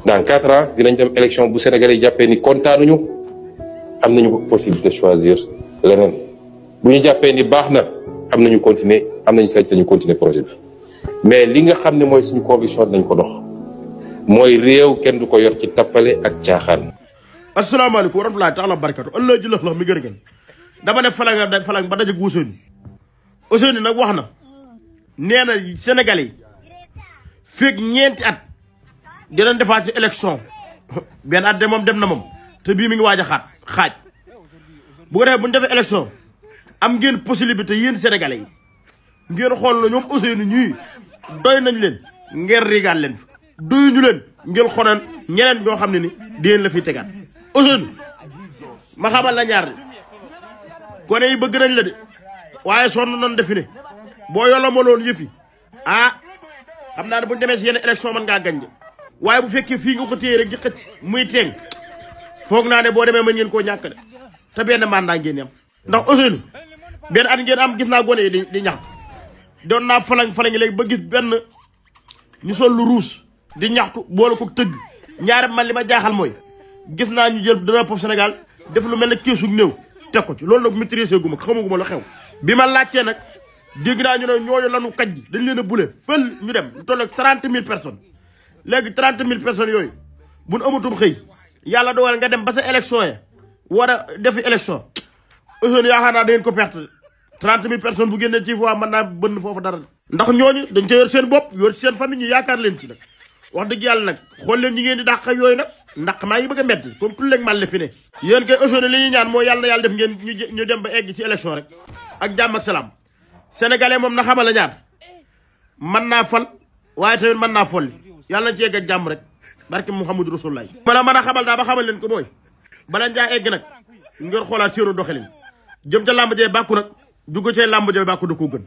dans 4 ans dinañ dem élection bu Sénégalais yi jàppee ni kontaanuñu am nañu possibilité choisir leneen bu ñu jàppee ni baax na am nañu continuer am nañu sañ-sañu continuer projet bi mais li nga xam ne mooy suñu conviction nañ ko dox mooy réew kenn du ko yor ci tappale ak caaxaan. asalaamaaleykum wa rahmatullaahi taala barakatu allah ji la mi gën dama ne falang ba dajeg Ousseynou nag wax na nee na Sénégalais yi feeg ñeenti at dinañ defaat ci élection benn at de moom dem na moom te bii mi ngi waaj a xaaj bu ko defee bu ñu defee élection am ngeen possibilité yéen Sénégalais yi ngeen xool na ñoom Ousseynou ñuy doy nañ leen ngeen rigaal leen fi doyuñu leen ngeen xoolal ñeneen ñoo xam ne ni déen la fiy tegaat Ousseynou ma xamal la ñaar gone yi bëgg nañ la de waaye sonn nañ defi ne boo yolo maloon yëfi xam naa ne bu ñu demee si yenn élection mën ngaa gañ de waaye bu fekkee fii nga ko téye rek di xëcc muy teeng foog naa ne boo demee mën ngeen koo ñàkk de te benn mandat ngeen am ndax Ousseynou benn at ngeen am gis naa gone yi di ñaxtu doon naa falang léegi ba gis benn ñu sol lu ruus di ñaxtu boole ko tëgg ñaari man li ma jaaxal mooy gis naa ñu jël drapeau Sénégal def lu mel ne keesu néew teg ko ci loolu nag maîtriser gu ma xamaguma la xew bi ma laajtee nag dégg naa ñu ne ñooñu lanu kaj ji dañ leen a bule fël ñu dem lu toll ak 30 000 personnes léegi 30 000 personnes yooyu bu nu amatum xëy yàlla dogal nga dem ba sa élection ya war a defi élection Ousseynou yaakaar naa da ngeen ko perte 30 000 personnes bu génnee ci voix mën naa bënn foofu dara ndax ñooñu dañ ca yor seen bopp yor seen famille ñu yaakaar leen ci nag wax dëgg yàlla nag xool leen ñi ngeen di dàq yooyu nag ndax maa ngi bëgg a metti comme tout leeg mal le fi ne yéen kay Ousseynou li ñuy ñaan mooy yàlla na yàlla def ngeen ñu dem ba egg ci élection rek ak jàmm ak salaam sénégalais moom na xamal la ñaar mën naa fal waaye tamit mën naa folli yàlla na ci egg ak jàmm rek barke Muhammadu Rasulullah bala mën a xamal daa ba xamal leen ko mooy bala njaa egg nag ngeen xoolaat seenu doxalin jëm ca làmb jee bàkku nag dugg cee làmb jee bàkku da koo gën